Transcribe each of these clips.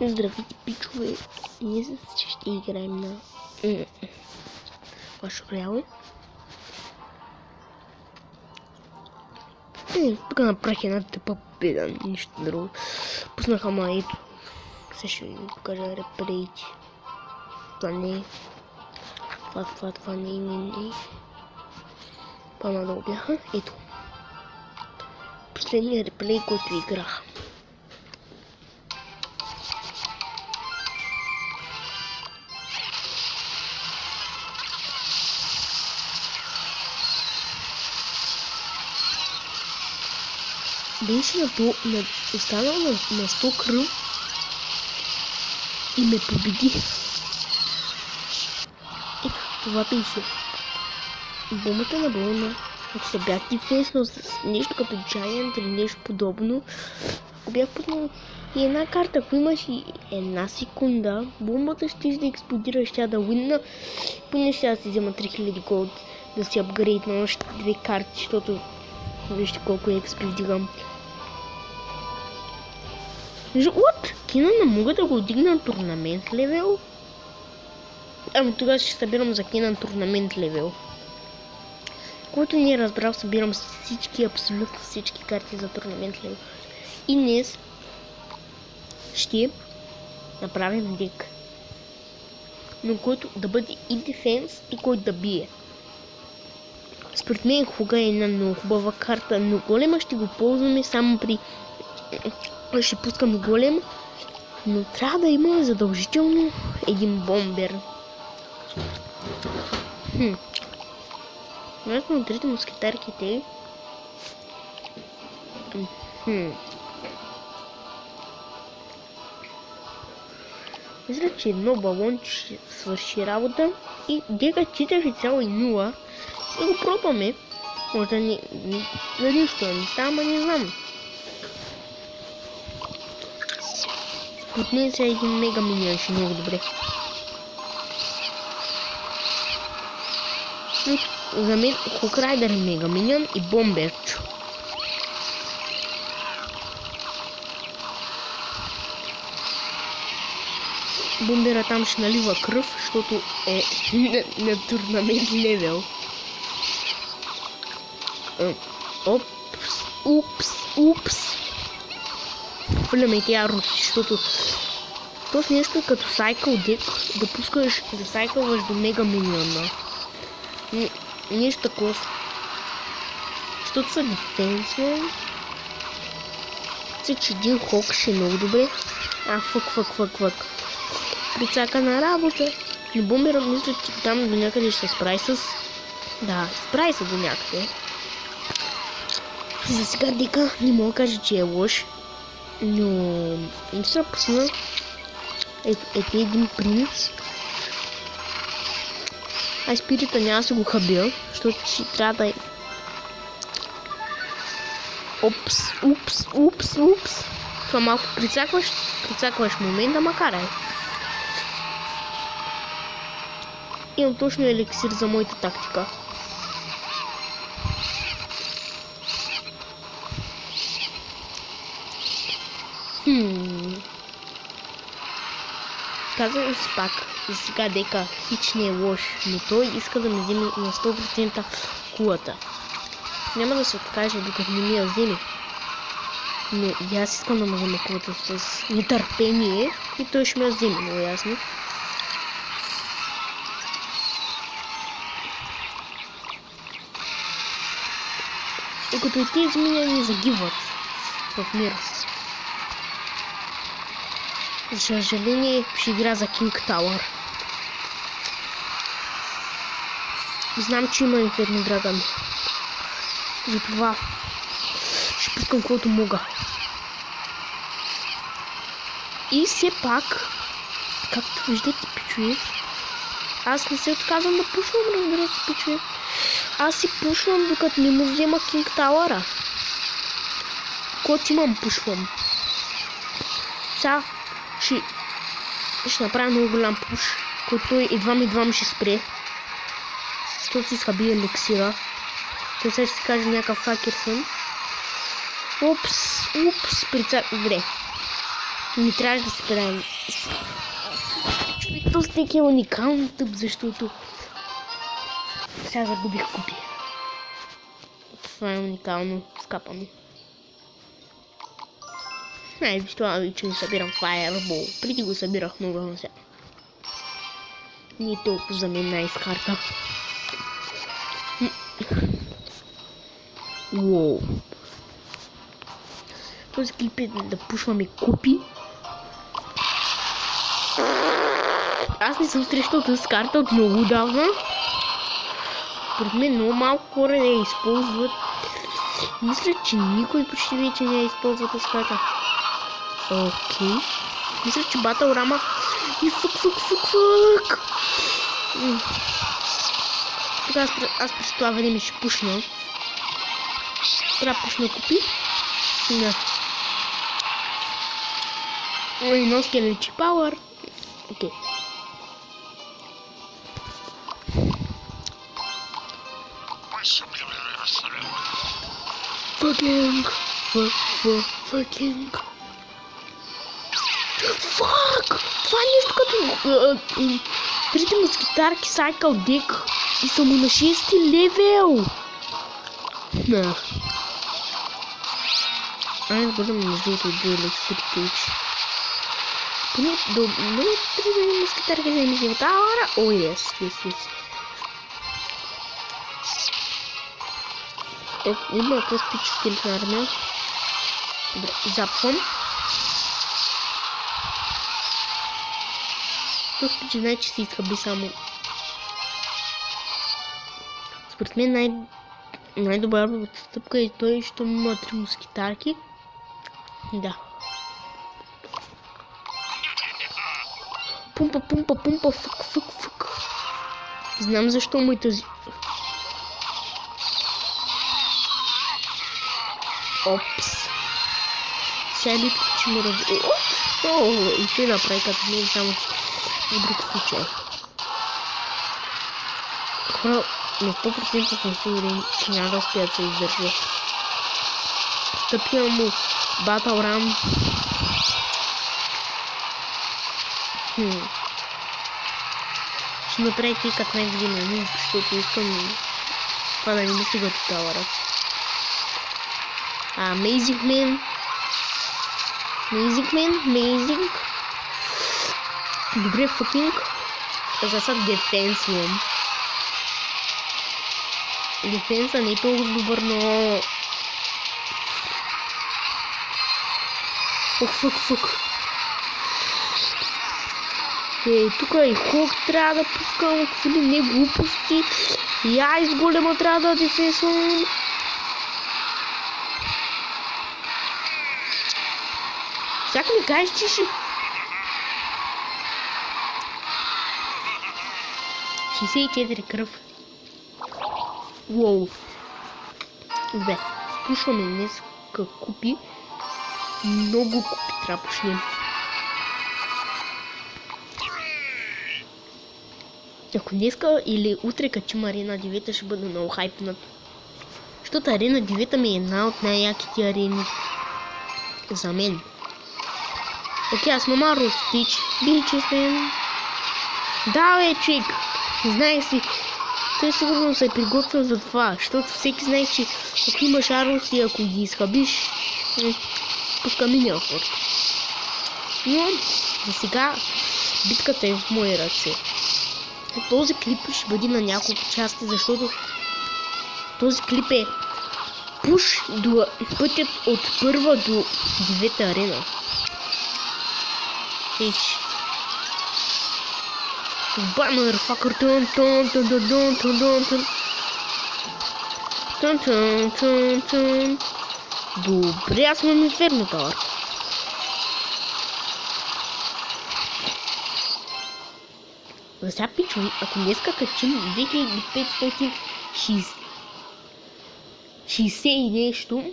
Здравейте, пичове! Ние ще играем на Clash Royale. Тук направих една тъпа победа, нищо друго. Пуснаха ето. Сега ще ви покажа реплеите. Това не е. Това не. По-надолу бяха. Ето. Последният реплей, който играх. Беше останал на 100 кръв и ме победи. Ето, това беше. Бомбата на Болна. Ако се бях дефенснал с нещо като Giant или нещо подобно, ако бях пуснал и една карта, ако имаш и една секунда, бомбата ще да експлодира, ще да уинна. Поне ще да си взема 3000 голд да си апгрейд на още две карти, защото вижте колко XP вдигам. What? Кина не мога да го дигна на турнамент левел? Ами тогава ще събирам за Кина на турнамент левел. Който не е разбрал, събирам всички, абсолютно всички карти за турнамент левел. И днес ще направим дек. Но който да бъде и дефенс, и който да бие. Според мен Хуга е една много хубава карта, но голема ще го ползваме само при... Ще пускаме голем, но трябва да има задължително един бомбер. Вероятно от трите мускетарките. Мисля, че едно балонче ще свърши работа и дека 4,0 и го пробваме. Може да не... За нищо не става, ама не знам. От нея сега един мега миньон ще много добре. За мен Хокрайдър е мега миньон и бомберчо. Бомбера там ще налива кръв, защото е на турнамент левел. Упс. Хвърляме тя руси, защото то с нещо като сайкъл дек да пускаш да сайкълваш до мега миньона. Нещо такова. Защото са дефенсмен. Че един хок ще е много добре. Фък. Прицака на работа. Но бомбера мисля, че там до някъде ще се справи с... Да, справи се до някъде. За сега дека не мога да кажа, че е лош. Но мисля пусна един принц. А спирита няма да се го хабя, защото ще трябва да е... Упс. Това малко прицакваш момента, макар е. Имам точно еликсир за моята тактика. Казвам си пак, за сега дека хич не е лош, но той иска да ме вземе на 100% кулата. Няма да се откаже, докато не ми я вземе. Но и аз искам да ме взема кулата с нетърпение и той ще ме я вземе, много ясно. Докато и тези меня не загиват в мира. За съжаление ще игра за King Tower. Знам, че има Inferno Dragon. Затова ще пускам каквото мога. И все пак, както виждате, пичове, аз не се отказвам да пушвам, разбира се, пичове. Аз си пушвам, докато не му взема King Tower-а. Когато имам, пушвам. Сега ще направя много голям пуш, който едва ще спре. Защото си схаби еликсира. Той сега ще си каже някакъв хакер съм. Упс, прицак. Добре. Не трябваше да се правим. То стек е уникално тъп, защото сега загубих купи. Това е уникално скапано. Виж това вече не събирам Fireball. Преди го събирах много, но сега. Не е толкова за мен най-скарта. Уоу. Този клип е да пушваме купи. Аз не съм срещал тази карта от много давна. Според мен много малко хора не я използват. Мисля, че никой почти вече не я използва тази карта. Окей. Мисля, че Батълрама и фък. Тогава аз през това време ще пушна. Трябва да пушна купи. Да. И no skeleton power. Окей. Fucking. Fuck! Това е нещо като трите мускитарки Cycle Deck и съм на 6 левел. Да. Ай, бъдем между другото до електрички. Поне до трите мускитарки да ми вземат аура. О, yes. Има космически армия. Добре, запсвам. Космически знае, че се изхъби само. Според мен най-добра стъпка е той, що има 3 мускитарки. Да. Пумпа, фък. Знам защо му и тази... Опс. Сега битка, че му рази... И те направи като мен, само че в друг случай. Хора, на 100% съм сигурен, че няма да успеят да се издържа. Стъпя му Батълрам. Ще направи тикът най-година, защото искам това да не ми стига тоталара. Amazing Man. Добре, фъкинг. За сега дефенс имам. Дефенса не е толкова добър, но... Фък. Тук и Хок трябва да пускам, какви ли не глупости. Я из голема трябва да дефенсвам. Всяко ми кажеш, че ще... 64 кръв. Уоу. Добре. Пушваме днес купи. Много купи трябва да пушнем. Ако днеска или утре качим Арена 9, ще бъда много хайпнат. Защото Арена 9 ми е една от най-яките арени. За мен. Окей, аз мама Ростич. Бичи сме. Да, бе, чик. Знаех си. Той сигурно се е приготвил за това. Защото всеки знае, че ако имаш Арос и ако ги изхабиш, пуска миния ход. Но за сега битката е в мои ръце. Този клип ще бъде на няколко части, защото този клип е пуш до пътят от 1 до 9 арена. Ич. Motherfucker, тун. Добре, аз съм инферно товар. За сега пичове, ако днеска качим 2560 и нещо,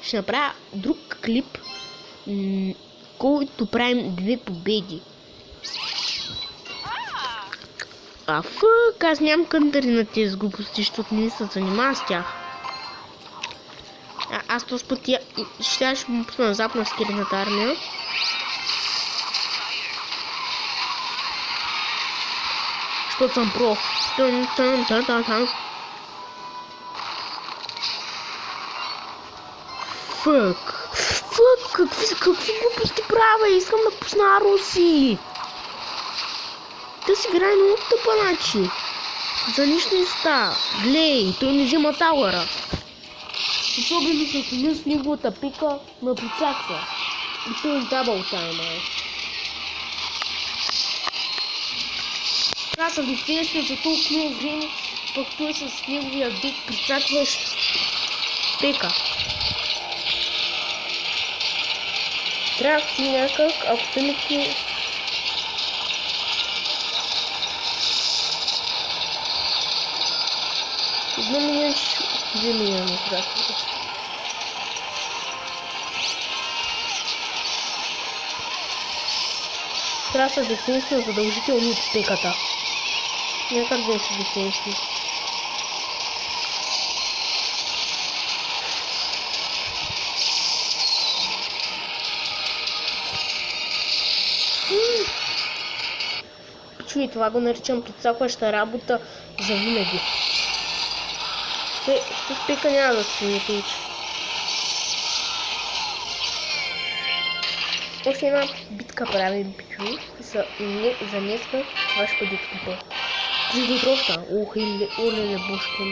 ще направя друг клип, който правим 2 победи. Фък, аз нямам кънтъри на тези глупости, защото не се занимава с тях. Аз този път ще му пусна назад на скелетната армия. Защото съм про. Фък, какви глупости правя? Искам да пусна Руси. Та си играе много тъпа начин. За нищо не става. Глей, той не взема тауъра. Особено с неговата пика ме прицаква. И той е дабъл тайма. Трябва да дефенсна за толкова много време, пък той с неговия дик прицакваш пека. Трябва да си някак, ако тъмъки... Едно милион, 2 милиона, здравствуйте. Трябва да са дефенсна задължително от пеката. Някак да са дефенсни. Чуй, това го наричам прицакваща работа за винаги. С пека няма да се не получи. Още една битка правим, пичуи. За днеска това ще бъде тупо. 3 до трофта. Ох, или оле, бушка,